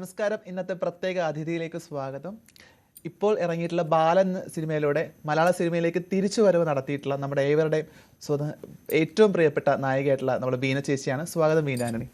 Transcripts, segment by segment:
നമസ്കാരം. ഇന്നത്തെ പ്രത്യേക അതിഥിയിലേക്ക് സ്വാഗതം. ഇപ്പോൾ ഇറങ്ങിയിട്ടുള്ള ബാലൻ സിനിമയിലൂടെ മലയാള സിനിമയിലേക്ക് തിരിച്ചു വരവ് നടത്തിയിട്ടുള്ള നമ്മുടെ ഏവരുടെയും ഏറ്റവും പ്രിയപ്പെട്ട നായികയായിട്ടുള്ള നമ്മുടെ ബീന ചേച്ചിയാണ്. സ്വാഗതം ബീന ആന്റണി.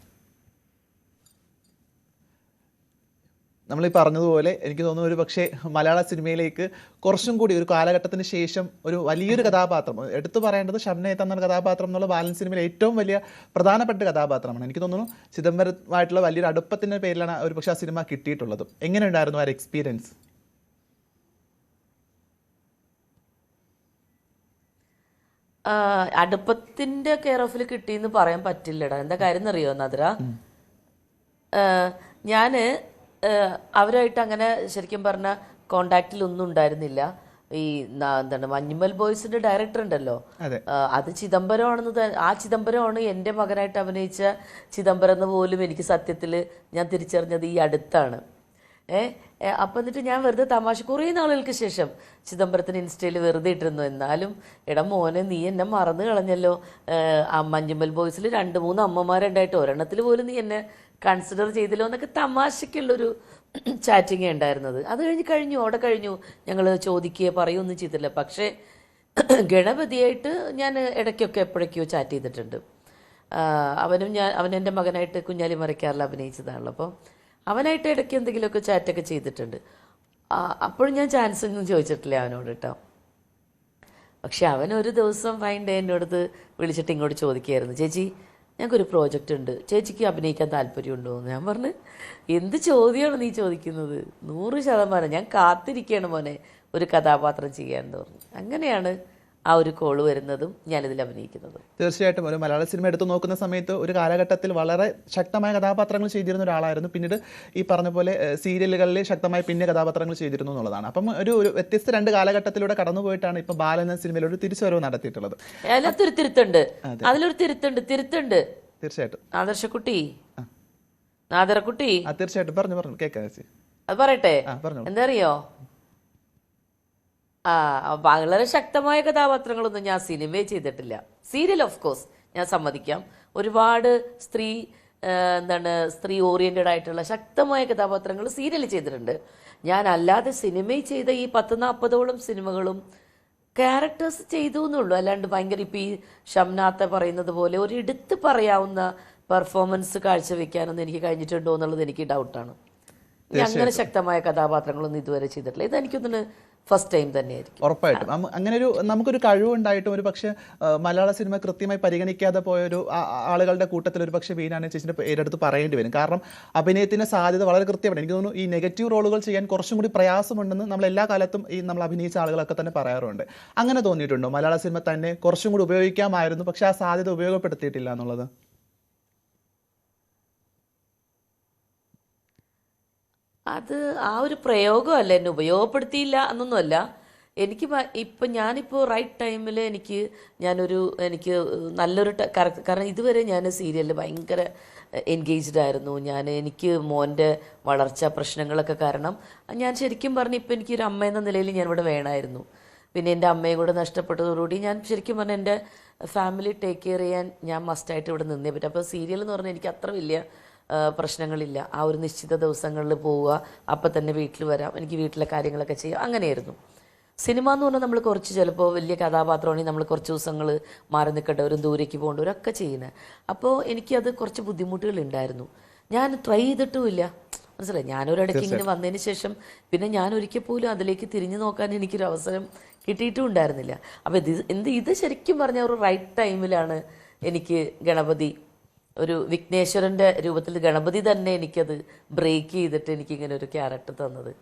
നമ്മളീ പറഞ്ഞതുപോലെ എനിക്ക് തോന്നുന്നു ഒരു പക്ഷേ മലയാള സിനിമയിലേക്ക് കുറച്ചും കൂടി ഒരു കാലഘട്ടത്തിന് ശേഷം ഒരു വലിയൊരു കഥാപാത്രം എടുത്തു പറയേണ്ടത് ഷംന എന്ന കഥാപാത്രം എന്നുള്ള ബാലൻ സിനിമയിൽ ഏറ്റവും വലിയ പ്രധാനപ്പെട്ട കഥാപാത്രമാണ്. എനിക്ക് തോന്നുന്നു ചിദംബരമായിട്ടുള്ള വലിയൊരു അടുപ്പത്തിൻ്റെ പേരിലാണ് ഒരു പക്ഷേ ആ സിനിമ കിട്ടിയിട്ടുള്ളത്. എങ്ങനെയുണ്ടായിരുന്നു ആ ഒരു എക്സ്പീരിയൻസ്? അടുപ്പത്തിന്റെ കെയർ ഓഫിൽ കിട്ടിയെന്ന് പറയാൻ പറ്റില്ലടാ. എന്താ കാര്യം എന്നറിയോ നദ്ര? ഞാന് അവരുമായിട്ട് അങ്ങനെ ശരിക്കും പറഞ്ഞ കോണ്ടാക്റ്റിലൊന്നും ഉണ്ടായിരുന്നില്ല. ഈ എന്താണ് മഞ്ഞുമൽ ബോയ്സിന്റെ ഡയറക്ടർ ഉണ്ടല്ലോ, അത് ചിദംബരമാണെന്ന് ആ ചിദംബരമാണ് എൻ്റെ മകനായിട്ട് അഭിനയിച്ച ചിദംബരം എന്ന് പോലും എനിക്ക് സത്യത്തിൽ ഞാൻ തിരിച്ചറിഞ്ഞത് ഈ അടുത്താണ്. അപ്പം എന്നിട്ട് ഞാൻ വെറുതെ തമാശ കുറേ നാളുകൾക്ക് ശേഷം ചിദംബരത്തിന് ഇൻസ്റ്റയിൽ വെറുതെ ഇട്ടിരുന്നു. എന്നാലും എടാ മോനെ, നീ എന്നെ മറന്നു കളഞ്ഞല്ലോ. മഞ്ഞുമൽ ബോയ്സിൽ 2-3 അമ്മമാരുണ്ടായിട്ട് ഒരെണ്ണത്തിൽ പോലും നീ എന്നെ കൺസിഡർ ചെയ്തില്ലോ എന്നൊക്കെ തമാശക്കുള്ളൊരു ചാറ്റിങ് ഉണ്ടായിരുന്നത്. അത് കഴിഞ്ഞു അവിടെ കഴിഞ്ഞു. ഞങ്ങൾ ചോദിക്കുകയോ പറയുകയൊന്നും ചെയ്തില്ല. പക്ഷേ ഗണപതിയായിട്ട് ഞാൻ ഇടയ്ക്കൊക്കെ എപ്പോഴൊക്കെയോ ചാറ്റ് ചെയ്തിട്ടുണ്ട്. അവൻ എൻ്റെ മകനായിട്ട് കുഞ്ഞാലി മരക്കാറിൽ അഭിനയിച്ചതാണല്ലോ. അപ്പോൾ അവനായിട്ട് ഇടയ്ക്ക് എന്തെങ്കിലുമൊക്കെ ചാറ്റൊക്കെ ചെയ്തിട്ടുണ്ട്. അപ്പോഴും ഞാൻ ചാൻസ് ഒന്നും ചോദിച്ചിട്ടില്ല അവനോട് കേട്ടോ. പക്ഷെ അവനൊരു ദിവസം ഫൈൻ ഡേ എൻ്റെ അടുത്ത് വിളിച്ചിട്ട് ഇങ്ങോട്ട് ചോദിക്കുകയായിരുന്നു, ചേച്ചി ഞങ്ങൾക്കൊരു പ്രോജക്റ്റ് ഉണ്ട്, ചേച്ചിക്ക് അഭിനയിക്കാൻ താല്പര്യമുണ്ടോ എന്ന്. ഞാൻ പറഞ്ഞു, എന്ത് ചോദ്യമാണ് നീ ചോദിക്കുന്നത്? 100% ഞാൻ കാത്തിരിക്കുകയാണ് മോനെ ഒരു കഥാപാത്രം ചെയ്യാൻ തോന്നുന്നു. അങ്ങനെയാണ് ആ ഒരു കോള് വരുന്നതും ഞാനിതിൽ അഭിനയിക്കുന്നതും. തീർച്ചയായിട്ടും ഒരു മലയാള സിനിമ എടുത്തു നോക്കുന്ന സമയത്ത് ഒരു കാലഘട്ടത്തിൽ വളരെ ശക്തമായ കഥാപാത്രങ്ങൾ ചെയ്തിരുന്ന ഒരാളായിരുന്നു. പിന്നീട് ഈ പറഞ്ഞ പോലെ സീരിയലുകളിൽ ശക്തമായി പിന്നെ കഥാപാത്രങ്ങൾ ചെയ്തിരുന്നു എന്നുള്ളതാണ്. അപ്പം ഒരു വ്യത്യസ്ത 2 കാലഘട്ടത്തിലൂടെ കടന്നുപോയിട്ടാണ് ഇപ്പം ബാലൻ എന്ന സിനിമയിലൊരു തിരിച്ചുവരവ് നടത്തിയിട്ടുള്ളത്. അതിലൊരു അതിലൊരു തിരുത്തുണ്ട്. തീർച്ചയായിട്ടും നാദർകുട്ടി തീർച്ചയായിട്ടും പറഞ്ഞു കേൾക്കാം. അത് പറയട്ടെ. എന്താ അറിയോ, വളരെ ശക്തമായ കഥാപാത്രങ്ങളൊന്നും ഞാൻ സിനിമയെ ചെയ്തിട്ടില്ല. സീരിയൽ ഓഫ് കോഴ്സ് ഞാൻ സമ്മതിക്കാം, ഒരുപാട് സ്ത്രീ ഓറിയന്റഡ് ആയിട്ടുള്ള ശക്തമായ കഥാപാത്രങ്ങൾ സീരിയൽ ചെയ്തിട്ടുണ്ട്. ഞാൻ അല്ലാതെ സിനിമയിൽ ചെയ്ത ഈ 10-40ഓളം സിനിമകളും ക്യാരക്ടേഴ്സ് ചെയ്തു എന്നുള്ളൂ. അല്ലാണ്ട് ഭയങ്കര ഇപ്പം ഈ ഷംനാത്ത പറയുന്നത് പോലെ ഒരു എടുത്ത് പറയാവുന്ന പെർഫോമൻസ് കാഴ്ചവെക്കാനൊന്നും എനിക്ക് കഴിഞ്ഞിട്ടുണ്ടോ എന്നുള്ളത് എനിക്ക് ഡൗട്ടാണ്. അങ്ങനെ ശക്തമായ കഥാപാത്രങ്ങളൊന്നും ഇതുവരെ ചെയ്തിട്ടില്ല. ഇതെനിക്കൊന്നിന് ഫസ്റ്റ് ടൈം തന്നെയായിരിക്കും. ഉറപ്പായിട്ടും അങ്ങനെ ഒരു നമുക്കൊരു കഴിവുണ്ടായിട്ടും ഒരു പക്ഷേ മലയാള സിനിമ കൃത്യമായി പരിഗണിക്കാതെ പോയൊരു ആളുകളുടെ കൂട്ടത്തിൽ ഒരു പക്ഷേ ബീന ചേച്ചിൻ്റെ പേരെടുത്ത് പറയേണ്ടി വരും. കാരണം അഭിനയത്തിൻ്റെ സാധ്യത വളരെ കൃത്യമാണ്. എനിക്ക് തോന്നുന്നു ഈ നെഗറ്റീവ് റോളുകൾ ചെയ്യാൻ കുറച്ചും കൂടി പ്രയാസമുണ്ടെന്ന് നമ്മൾ എല്ലാ കാലത്തും ഈ നമ്മൾ അഭിനയിച്ച ആളുകളൊക്കെ തന്നെ പറയാറുണ്ട്. അങ്ങനെ തോന്നിയിട്ടുണ്ടോ മലയാള സിനിമ തന്നെ കുറച്ചും കൂടി ഉപയോഗിക്കാമായിരുന്നു, പക്ഷേ ആ സാധ്യത ഉപയോഗപ്പെടുത്തിയിട്ടില്ല എന്നുള്ളത്? അത് ആ ഒരു പ്രയോഗമല്ല, എന്നെ ഉപയോഗപ്പെടുത്തിയില്ല എന്നൊന്നുമല്ല. ഞാനിപ്പോൾ റൈറ്റ് ടൈമിൽ എനിക്ക് നല്ലൊരു കാരണം ഇതുവരെ ഞാൻ സീരിയലിൽ ഭയങ്കര എൻഗേജ്ഡ് ആയിരുന്നു. എനിക്ക് മോൻ്റെ വളർച്ച പ്രശ്നങ്ങളൊക്കെ കാരണം ഞാൻ ശരിക്കും പറഞ്ഞ് ഇപ്പം എനിക്കൊരു അമ്മ എന്ന നിലയിൽ ഞാൻ ഇവിടെ വേണമായിരുന്നു. പിന്നെ എൻ്റെ അമ്മയെ കൂടെ നഷ്ടപ്പെട്ടതോടുകൂടി ഞാൻ ശരിക്കും പറഞ്ഞാൽ എൻ്റെ ഫാമിലി ടേക്ക് കെയർ ചെയ്യാൻ ഞാൻ മസ്റ്റായിട്ട് ഇവിടെ നിന്നേ പറ്റും. അപ്പോൾ സീരിയൽ എന്ന് പറഞ്ഞാൽ എനിക്ക് അത്ര വലിയ പ്രശ്നങ്ങളില്ല. ആ ഒരു നിശ്ചിത ദിവസങ്ങളിൽ പോവുക, അപ്പം തന്നെ വീട്ടിൽ വരാം, എനിക്ക് വീട്ടിലെ കാര്യങ്ങളൊക്കെ ചെയ്യാം, അങ്ങനെയായിരുന്നു. സിനിമ എന്ന് പറഞ്ഞാൽ നമ്മൾ കുറച്ച് ചിലപ്പോൾ വലിയ കഥാപാത്രമാണെങ്കിൽ നമ്മൾ കുറച്ച് ദിവസങ്ങൾ മാറി നിൽക്കേണ്ടവരും ദൂരേക്ക് പോകേണ്ടവരൊക്കെ ചെയ്യുന്നത്. അപ്പോൾ എനിക്കത് കുറച്ച് ബുദ്ധിമുട്ടുകളുണ്ടായിരുന്നു. ഞാൻ ട്രൈ ചെയ്തിട്ടുമില്ല, മനസ്സിലായി. ഞാനൊരിടയ്ക്ക് ഇങ്ങനെ വന്നതിന് ശേഷം പിന്നെ ഞാൻ ഒരിക്കൽ പോലും അതിലേക്ക് തിരിഞ്ഞു നോക്കാൻ എനിക്കൊരു അവസരം കിട്ടിയിട്ടും ഉണ്ടായിരുന്നില്ല. അപ്പോൾ ഇത് ശരിക്കും പറഞ്ഞാൽ ഒരു റൈറ്റ് ടൈമിലാണ് എനിക്ക് ഗണപതി, ഒരു വിഘ്നേശ്വരൻ്റെ രൂപത്തിൽ ഗണപതി തന്നെ എനിക്കത് ബ്രേക്ക് ചെയ്തിട്ട് എനിക്കിങ്ങനെ ഒരു ക്യാരക്ടർ തന്നത്.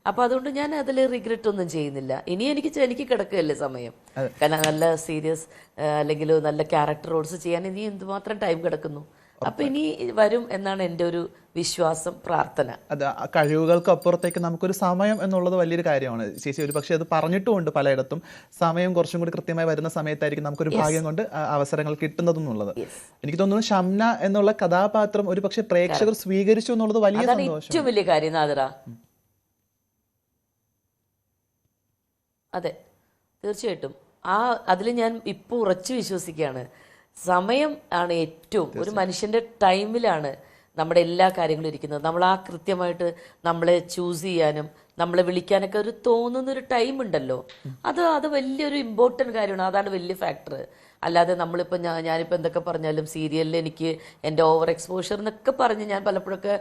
അപ്പോൾ അതുകൊണ്ട് ഞാൻ അതിൽ റിഗ്രറ്റ് ഒന്നും ചെയ്യുന്നില്ല. ഇനി എനിക്ക് കിടക്കുകയല്ലേ സമയം. കാരണം നല്ല സീരിയസ് അല്ലെങ്കിൽ നല്ല ക്യാരക്ടർ റോൾസ് ചെയ്യാൻ ഇനി എന്തുമാത്രം ടൈം കിടക്കുന്നു. അപ്പം ഇനി വരും എന്നാണ് എൻ്റെ ഒരു വിശ്വാസം, പ്രാർത്ഥന. അത് കഴിവുകൾക്ക് അപ്പുറത്തേക്ക് നമുക്കൊരു സമയം എന്നുള്ളത് വലിയൊരു കാര്യമാണ് ചേച്ചി. ഒരു പക്ഷേ അത് പറഞ്ഞിട്ടുമുണ്ട് പലയിടത്തും, സമയം കുറച്ചും കൂടി കൃത്യമായി വരുന്ന സമയത്തായിരിക്കും നമുക്കൊരു ഭാഗ്യം കൊണ്ട് അവസരങ്ങൾ കിട്ടുന്നതെന്നുള്ളത്. എനിക്ക് തോന്നുന്നു ഷംന എന്നുള്ള കഥാപാത്രം ഒരു പക്ഷേ പ്രേക്ഷകർ സ്വീകരിച്ചു എന്നുള്ളത് വലിയ സന്തോഷം, ഏറ്റവും വലിയ കാര്യം. നാദറ, അതെ, തീർച്ചയായിട്ടും അതിൽ ഞാൻ ഇപ്പോൾ ഉറച്ചു വിശ്വസിക്കുകയാണ്. സമയം ആണ് ഏറ്റവും, ഒരു മനുഷ്യൻ്റെ ടൈമിലാണ് നമ്മുടെ എല്ലാ കാര്യങ്ങളും ഇരിക്കുന്നത്. നമ്മൾ ആ കൃത്യമായിട്ട് നമ്മളെ ചൂസ് ചെയ്യാനും നമ്മളെ വിളിക്കാനൊക്കെ ഒരു തോന്നുന്നൊരു ടൈം ഉണ്ടല്ലോ, അത് വലിയൊരു ഇമ്പോർട്ടൻറ്റ് കാര്യമാണ്. അതാണ് വലിയ ഫാക്ടർ. അല്ലാതെ നമ്മളിപ്പോൾ ഞാനിപ്പോൾ എന്തൊക്കെ പറഞ്ഞാലും സീരിയലിൽ എനിക്ക് എൻ്റെ ഓവർ എക്സ്പോഷർ എന്നൊക്കെ പറഞ്ഞ് ഞാൻ പലപ്പോഴൊക്കെ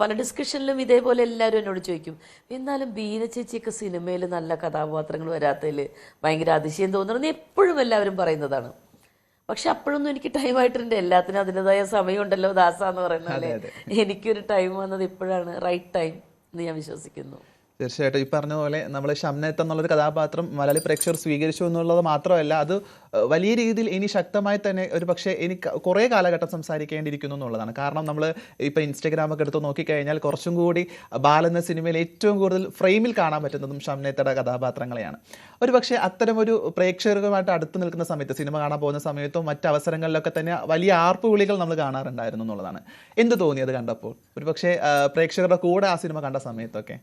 പല ഡിസ്കഷനിലും ഇതേപോലെ എല്ലാവരും എന്നോട് ചോദിക്കും, എന്നാലും ബീന ചേച്ചിയൊക്കെ സിനിമയിൽ നല്ല കഥാപാത്രങ്ങൾ വരാത്തതിൽ ഭയങ്കര അതിശയം തോന്നണമെന്ന് എപ്പോഴും എല്ലാവരും പറയുന്നതാണ്. പക്ഷെ അപ്പോഴൊന്നും എനിക്ക് ടൈമായിട്ടുണ്ട്. എല്ലാത്തിനും അതിൻ്റെതായ സമയമുണ്ടല്ലോ ദാസ എന്ന് പറയുന്ന പോലെ എനിക്കൊരു ടൈം വന്നത് ഇപ്പോഴാണ്, റൈറ്റ് ടൈം എന്ന് ഞാൻ വിശ്വസിക്കുന്നു. തീർച്ചയായിട്ടും ഈ പറഞ്ഞ പോലെ നമ്മൾ ഷംനത്ത് എന്നുള്ളൊരു കഥാപാത്രം മലയാളി പ്രേക്ഷകർ സ്വീകരിച്ചു എന്നുള്ളത് മാത്രമല്ല, അത് വലിയ രീതിയിൽ ഇനി ശക്തമായി തന്നെ ഒരു പക്ഷേ ഇനി കുറേ കാലഘട്ടം സംസാരിക്കേണ്ടിയിരിക്കുന്നു എന്നുള്ളതാണ്. കാരണം നമ്മൾ ഇപ്പോൾ ഇൻസ്റ്റഗ്രാമൊക്കെ എടുത്ത് നോക്കിക്കഴിഞ്ഞാൽ കുറച്ചും കൂടി ബാലെന്ന സിനിമയിൽ ഏറ്റവും കൂടുതൽ ഫ്രെയിമിൽ കാണാൻ പറ്റുന്നതും ഷംനത്തയുടെ കഥാപാത്രങ്ങളെയാണ്. ഒരു പക്ഷേ അത്തരമൊരു പ്രേക്ഷകരുമായിട്ട് അടുത്ത് നിൽക്കുന്ന സമയത്ത്, സിനിമ കാണാൻ പോകുന്ന സമയത്തും മറ്റ് അവസരങ്ങളിലൊക്കെ തന്നെ വലിയ ആർപ്പ് വിളികൾ നമ്മൾ കാണാറുണ്ടായിരുന്നു എന്നുള്ളതാണ്. എന്ത് തോന്നി അത് കണ്ടപ്പോൾ? ഒരു പക്ഷേ പ്രേക്ഷകരുടെ കൂടെ ആ സിനിമ കണ്ട സമയത്തൊക്കെ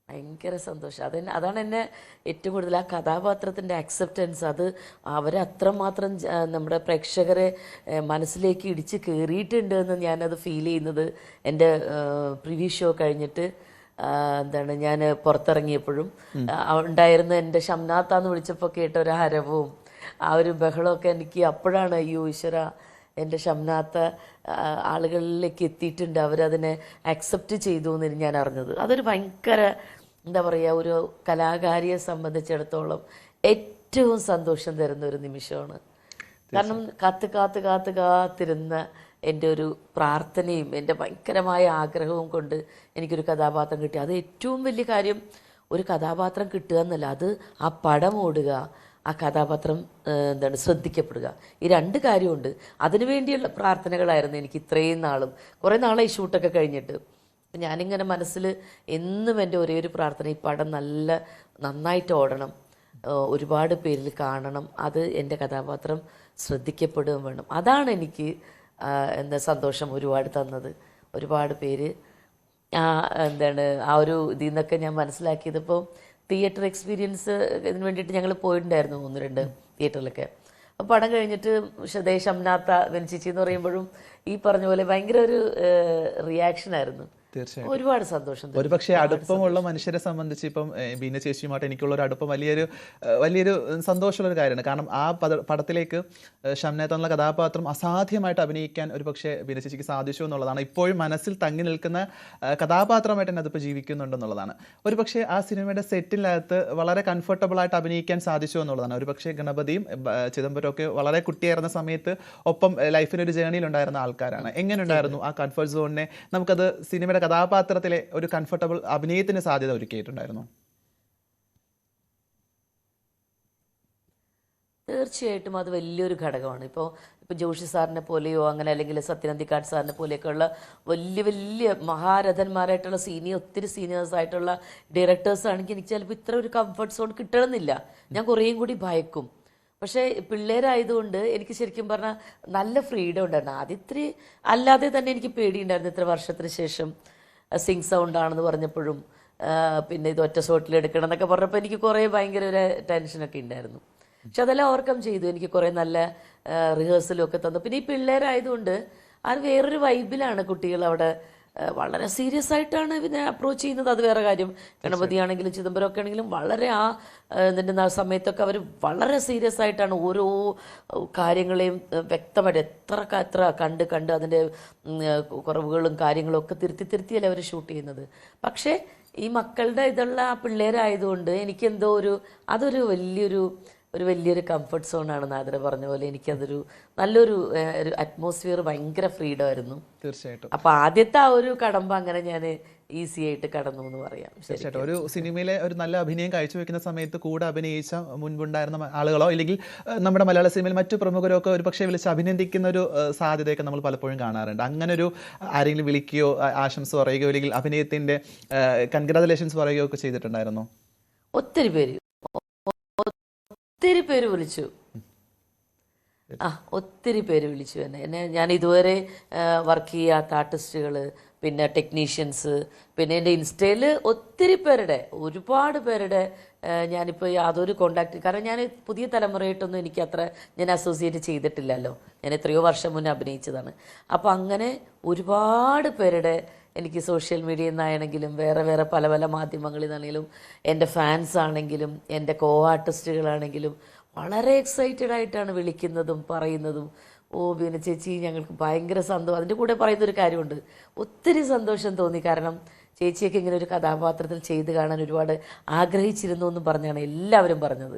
ഭയങ്കര സന്തോഷം. അതാണ് എന്നെ ഏറ്റവും കൂടുതൽ ആ കഥാപാത്രത്തിൻ്റെ അക്സെപ്റ്റൻസ്, അത് അവരെ അത്രമാത്രം നമ്മുടെ പ്രേക്ഷകരെ മനസ്സിലേക്ക് ഇടിച്ച് കയറിയിട്ടുണ്ട് എന്ന് ഞാനത് ഫീൽ ചെയ്യുന്നത് എൻ്റെ പ്രിവ്യൂ ഷോ കഴിഞ്ഞിട്ട് ഞാൻ പുറത്തിറങ്ങിയപ്പോഴും ഉണ്ടായിരുന്ന എൻ്റെ ഷംനാത്താന്ന് വിളിച്ചപ്പോൾ കേട്ട ഒരു ഹരവും ആ ഒരു ബഹളമൊക്കെ എനിക്ക് അപ്പോഴാണ്, അയ്യോ ഈശ്വര എൻ്റെ ഷംനാത്ത ആളുകളിലേക്ക് എത്തിയിട്ടുണ്ട്, അവരതിനെ അക്സെപ്റ്റ് ചെയ്തു എന്ന് ഞാൻ അറിഞ്ഞത്. അതൊരു ഭയങ്കര എന്താ പറയുക, ഒരു കലാകാരിയെ സംബന്ധിച്ചിടത്തോളം ഏറ്റവും സന്തോഷം തരുന്ന ഒരു നിമിഷമാണ്. കാരണം കാത്തിരുന്ന എൻ്റെ ഒരു പ്രാർത്ഥനയും എൻ്റെ ഭയങ്കരമായ ആഗ്രഹവും കൊണ്ട് എനിക്കൊരു കഥാപാത്രം കിട്ടി. അത് ഏറ്റവും വലിയ കാര്യം. ഒരു കഥാപാത്രം കിട്ടുക എന്നല്ല, അത് ആ പടം ഓടുക, ആ കഥാപാത്രം ശ്രദ്ധിക്കപ്പെടുക, ഈ രണ്ട് കാര്യമുണ്ട്. അതിനുവേണ്ടിയുള്ള പ്രാർത്ഥനകളായിരുന്നു എനിക്ക് ഇത്രയും നാളും. കുറേ നാളായി ഷൂട്ടൊക്കെ കഴിഞ്ഞിട്ട്. ഞാനിങ്ങനെ മനസ്സിൽ എന്നും എൻ്റെ ഒരേ ഒരു പ്രാർത്ഥന, ഈ പടം നന്നായിട്ട് ഓടണം, ഒരുപാട് പേരിൽ കാണണം, അത് എൻ്റെ കഥാപാത്രം ശ്രദ്ധിക്കപ്പെടുകയും വേണം. അതാണ് എനിക്ക് സന്തോഷം ഒരുപാട് തന്നത്. ഒരുപാട് പേര് ആ ഒരു ഇതിൽ നിന്നൊക്കെ ഞാൻ മനസ്സിലാക്കിയത്. ഇപ്പോൾ തിയേറ്റർ എക്സ്പീരിയൻസ് ഇതിന് വേണ്ടിയിട്ട് ഞങ്ങൾ പോയിട്ടുണ്ടായിരുന്നു 1-2 തിയേറ്ററിലൊക്കെ. അപ്പോൾ പടം കഴിഞ്ഞിട്ട് ഷംനാത്ത വെൻചിച്ചി എന്ന് പറയുമ്പോഴും ഈ പറഞ്ഞ പോലെ ഭയങ്കര ഒരു റിയാക്ഷനായിരുന്നു. തീർച്ചയായും ഒരുപാട് സന്തോഷം. ഒരുപക്ഷെ അടുപ്പമുള്ള മനുഷ്യരെ സംബന്ധിച്ച് ഇപ്പം ബീന ചേച്ചിയുമായിട്ട് എനിക്കുള്ള ഒരു അടുപ്പം വലിയൊരു സന്തോഷമുള്ള ഒരു കാര്യമാണ്. കാരണം ആ പടത്തിലേക്ക് ഷംനത്ത് എന്നുള്ള കഥാപാത്രം അസാധ്യമായിട്ട് അഭിനയിക്കാൻ ഒരു പക്ഷേ ബീന ചേച്ചിക്ക് സാധിച്ചു എന്നുള്ളതാണ്. ഇപ്പോഴും മനസ്സിൽ തങ്ങി നിൽക്കുന്ന കഥാപാത്രമായിട്ട് തന്നെ അതിപ്പോൾ ജീവിക്കുന്നുണ്ടെന്നുള്ളതാണ്. ഒരു പക്ഷേ ആ സിനിമയുടെ സെറ്റിനകത്ത് വളരെ കംഫർട്ടബിൾ ആയിട്ട് അഭിനയിക്കാൻ സാധിച്ചു എന്നുള്ളതാണ്. ഒരു പക്ഷേ ഗണപതിയും ചിദംബരവും ഒക്കെ വളരെ കുട്ടിയായിരുന്ന സമയത്ത് ഒപ്പം ലൈഫിനൊരു ജേണിയിൽ ഉണ്ടായിരുന്ന ആൾക്കാരാണ്. എങ്ങനെ ഉണ്ടായിരുന്നു ആ കംഫർട്ട് സോണിനെ നമുക്കത് സിനിമയുടെ കഥാപാത്രത്തിലെ ഒരു കംഫർട്ടബിൾ അഭിനയത്തിന് സാധ്യത ഒരുക്കിയിട്ടുണ്ടായിരുന്നു? തീർച്ചയായിട്ടും അത് വലിയൊരു ഘടകമാണ്. ഇപ്പോൾ ജോഷി സാറിനെ പോലെയോ അങ്ങനെ, അല്ലെങ്കിൽ സത്യനന്ദിക്കാട് സാറിനെ പോലെയൊക്കെയുള്ള വലിയ മഹാരഥന്മാരായിട്ടുള്ള ഒത്തിരി സീനിയേഴ്സ് ആയിട്ടുള്ള ഡയറക്ടേഴ്സ് ആണെങ്കിൽ എനിക്ക് ചിലപ്പോൾ ഇത്ര ഒരു കംഫർട്ട് സോൺ കിട്ടണമെന്നില്ല. ഞാൻ കുറേയും കൂടി ഭയക്കും. പക്ഷേ പിള്ളേരായതുകൊണ്ട് എനിക്ക് ശരിക്കും പറഞ്ഞാൽ നല്ല ഫ്രീഡം ഉണ്ടായിരുന്നു. ആദ്യം ഇത്തിരി അല്ലാതെ തന്നെ എനിക്ക് പേടിയുണ്ടായിരുന്നു. ഇത്ര വർഷത്തിന് ശേഷം സിങ് സൗണ്ടാണെന്ന് പറഞ്ഞപ്പോഴും പിന്നെ ഇത് ഒറ്റ ഷോട്ടിൽ എടുക്കണം എന്നൊക്കെ പറഞ്ഞപ്പോൾ എനിക്ക് കുറേ ഭയങ്കര ഒരു ടെൻഷനൊക്കെ ഉണ്ടായിരുന്നു. പക്ഷെ അതെല്ലാം ഓവർകം ചെയ്തു. എനിക്ക് കുറേ നല്ല റിഹേഴ്സലും ഒക്കെ തന്നു. പിന്നെ ഈ പിള്ളേരായതുകൊണ്ട് അത് വേറൊരു വൈബിലാണ് കുട്ടികൾ അവിടെ വളരെ സീരിയസ് ആയിട്ടാണ് ഇതിനെ അപ്രോച്ച് ചെയ്യുന്നത്. അത് വേറെ കാര്യം. ഗണപതി ആണെങ്കിലും ചിദംബരം ഒക്കെ ആണെങ്കിലും വളരെ ഇതിൻ്റെ സമയത്തൊക്കെ അവർ വളരെ സീരിയസ് ആയിട്ടാണ് ഓരോ കാര്യങ്ങളെയും വ്യക്തമായിട്ട് എത്ര കണ്ട് അതിൻ്റെ കുറവുകളും കാര്യങ്ങളും ഒക്കെ തിരുത്തിയല്ലേ അവർ ഷൂട്ട് ചെയ്യുന്നത്. പക്ഷേ ഈ മക്കളുടെ ഇതുള്ള ആ പിള്ളേരായതുകൊണ്ട് എനിക്കെന്തോ അതൊരു വലിയൊരു കംഫർട്ട് സോണാണ്. നാദര പറഞ്ഞ പോലെ എനിക്കതൊരു നല്ലൊരു അറ്റ്മോസ്ഫിയർ, ഭയങ്കര ഫ്രീഡം ആയിരുന്നു. തീർച്ചയായിട്ടും. അപ്പൊ ആദ്യത്തെ ആ ഒരു കടമ്പ അങ്ങനെ ഞാൻ ഈസി ആയിട്ട് കടന്നു എന്ന് പറയാം. തീർച്ചയായിട്ടും. ഒരു സിനിമയിലെ ഒരു നല്ല അഭിനയം കാഴ്ചവെക്കുന്ന സമയത്ത് കൂടെ അഭിനയിച്ച മുൻപുണ്ടായിരുന്ന ആളുകളോ അല്ലെങ്കിൽ നമ്മുടെ മലയാള സിനിമയിൽ മറ്റു പ്രമുഖരോ ഒക്കെ ഒരു പക്ഷേ വിളിച്ച് അഭിനന്ദിക്കുന്ന ഒരു സാധ്യതയൊക്കെ നമ്മൾ പലപ്പോഴും കാണാറുണ്ട്. അങ്ങനെ ഒരു ആരെങ്കിലും വിളിക്കുകയോ ആശംസ പറയുകയോ അല്ലെങ്കിൽ അഭിനയത്തിന്റെ കൺഗ്രാജുലേഷൻസ് പറയുകയോ ഒക്കെ ചെയ്തിട്ടുണ്ടായിരുന്നോ? ഒത്തിരി പേര് വിളിച്ചു. ഒത്തിരി പേര് വിളിച്ചു എന്നെ. ഞാൻ ഇതുവരെ വർക്ക് ചെയ്യാത്ത ആർട്ടിസ്റ്റുകൾ, പിന്നെ ടെക്നീഷ്യൻസ്, പിന്നെ എൻ്റെ ഇൻസ്റ്റയിൽ ഒരുപാട് പേരുടെ ഞാനിപ്പോൾ യാതൊരു കോണ്ടാക്ട്, കാരണം ഞാൻ പുതിയ തലമുറയായിട്ടൊന്നും എനിക്ക് അത്ര ഞാൻ അസോസിയേറ്റ് ചെയ്തിട്ടില്ലല്ലോ, ഞാൻ എത്രയോ വർഷം മുന്നേ അഭിനയിച്ചതാണ്. അപ്പോൾ അങ്ങനെ ഒരുപാട് പേരുടെ എനിക്ക് സോഷ്യൽ മീഡിയയിൽ നിന്നാണെങ്കിലും വേറെ വേറെ പല പല മാധ്യമങ്ങളിൽ നിന്നാണെങ്കിലും എൻ്റെ ഫാൻസ് ആണെങ്കിലും എൻ്റെ കോ ആർട്ടിസ്റ്റുകളാണെങ്കിലും വളരെ എക്സൈറ്റഡ് ആയിട്ടാണ് വിളിക്കുന്നതും പറയുന്നതും. ഓ ബീന ചേച്ചി ഞങ്ങൾക്ക് ഭയങ്കര സന്തോഷം. അതിൻ്റെ കൂടെ പറയുന്നൊരു കാര്യമുണ്ട്, ഒത്തിരി സന്തോഷം തോന്നി. കാരണം ചേച്ചിയൊക്കെ ഇങ്ങനെ ഒരു കഥാപാത്രത്തിൽ ചെയ്ത് കാണാൻ ഒരുപാട് ആഗ്രഹിച്ചിരുന്നു എന്നും പറഞ്ഞാണ് എല്ലാവരും പറഞ്ഞത്.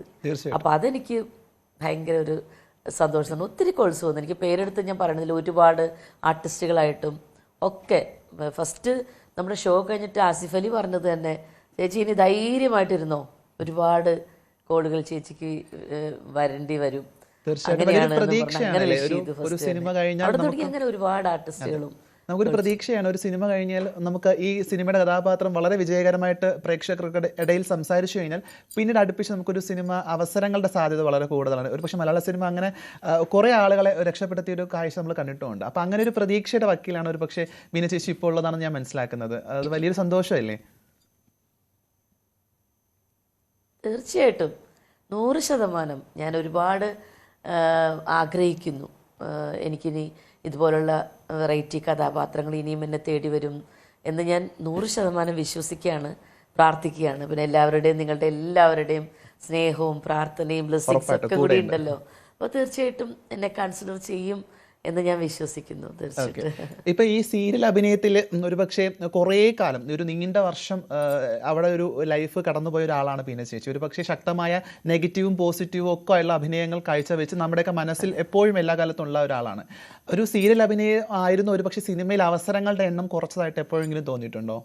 അപ്പോൾ അതെനിക്ക് ഭയങ്കര ഒരു സന്തോഷമാണ്. ഒത്തിരി കോഴ്സ് വന്നു, എനിക്ക് പേരെടുത്ത് ഞാൻ പറയണതിൽ ഒരുപാട് ആർട്ടിസ്റ്റുകളായിട്ടും ഒക്കെ. ഫസ്റ്റ് നമ്മുടെ ഷോ കഴിഞ്ഞിട്ട് ആസിഫ് അലി പറഞ്ഞത് തന്നെ, ചേച്ചി ഇനി ധൈര്യമായിട്ടിരുന്നോ, ഒരുപാട് കോളുകൾ ചേച്ചിക്ക് വരേണ്ടി വരും. അങ്ങനെ ഒരുപാട് ആർട്ടിസ്റ്റുകളും നമുക്കൊരു പ്രതീക്ഷയാണ്. ഒരു സിനിമ കഴിഞ്ഞാൽ നമുക്ക് ഈ സിനിമയുടെ കഥാപാത്രം വളരെ വിജയകരമായിട്ട് പ്രേക്ഷകരുടെ ഇടയിൽ സംസാരിച്ചു കഴിഞ്ഞാൽ പിന്നീട് അടുപ്പിച്ച് നമുക്കൊരു സിനിമ അവസരങ്ങളുടെ സാധ്യത വളരെ കൂടുതലാണ്. ഒരു പക്ഷേ മലയാള സിനിമ അങ്ങനെ കുറേ ആളുകളെ രക്ഷപ്പെടുത്തിയ ഒരു കാഴ്ച നമ്മൾ കണ്ടിട്ടുമുണ്ട്. അപ്പോൾ അങ്ങനെ ഒരു പ്രതീക്ഷയുടെ വക്കീലാണ് ഒരു പക്ഷേ ബീന ചേച്ചി ഇപ്പോൾ ഉള്ളതാണെന്ന് ഞാൻ മനസ്സിലാക്കുന്നത്. അത് വലിയൊരു സന്തോഷമല്ലേ? തീർച്ചയായിട്ടും 100% ഞാൻ ഒരുപാട് ആഗ്രഹിക്കുന്നു. എനിക്കിനി ഇതുപോലുള്ള വെറൈറ്റി കഥാപാത്രങ്ങൾ ഇനിയും എന്നെ തേടി വരും എന്ന് ഞാൻ 100% വിശ്വസിക്കുകയാണ്, പ്രാർത്ഥിക്കുകയാണ്. പിന്നെ എല്ലാവരുടെയും, നിങ്ങളുടെ എല്ലാവരുടെയും സ്നേഹവും പ്രാർത്ഥനയും ബ്ലെസ്സിങ്സും ഒക്കെ കൂടി ഉണ്ടല്ലോ. അപ്പോൾ തീർച്ചയായിട്ടും എന്നെ കൺസിഡർ ചെയ്യും എന്ന് ഞാൻ വിശ്വസിക്കുന്നു. തീർച്ചയായിട്ടും ഇപ്പൊ ഈ സീരിയൽ അഭിനയത്തിൽ ഒരുപക്ഷെ കുറേ കാലം, ഒരു നീണ്ട വർഷം അവിടെ ഒരു ലൈഫ് കടന്നുപോയ ഒരാളാണ് ബീന ചേച്ചി. ഒരു പക്ഷേ ശക്തമായ നെഗറ്റീവും പോസിറ്റീവും ഒക്കെ ഉള്ള അഭിനയങ്ങൾ കാഴ്ചവെച്ച് നമ്മുടെയൊക്കെ മനസ്സിൽ എപ്പോഴും എല്ലാ കാലത്തും ഉള്ള ഒരാളാണ്. ഒരു സീരിയൽ അഭിനയം ആയിരുന്നു ഒരു പക്ഷേ സിനിമയിൽ അവസരങ്ങളുടെ എണ്ണം കുറച്ചതായിട്ട് എപ്പോഴെങ്കിലും തോന്നിയിട്ടുണ്ടോ?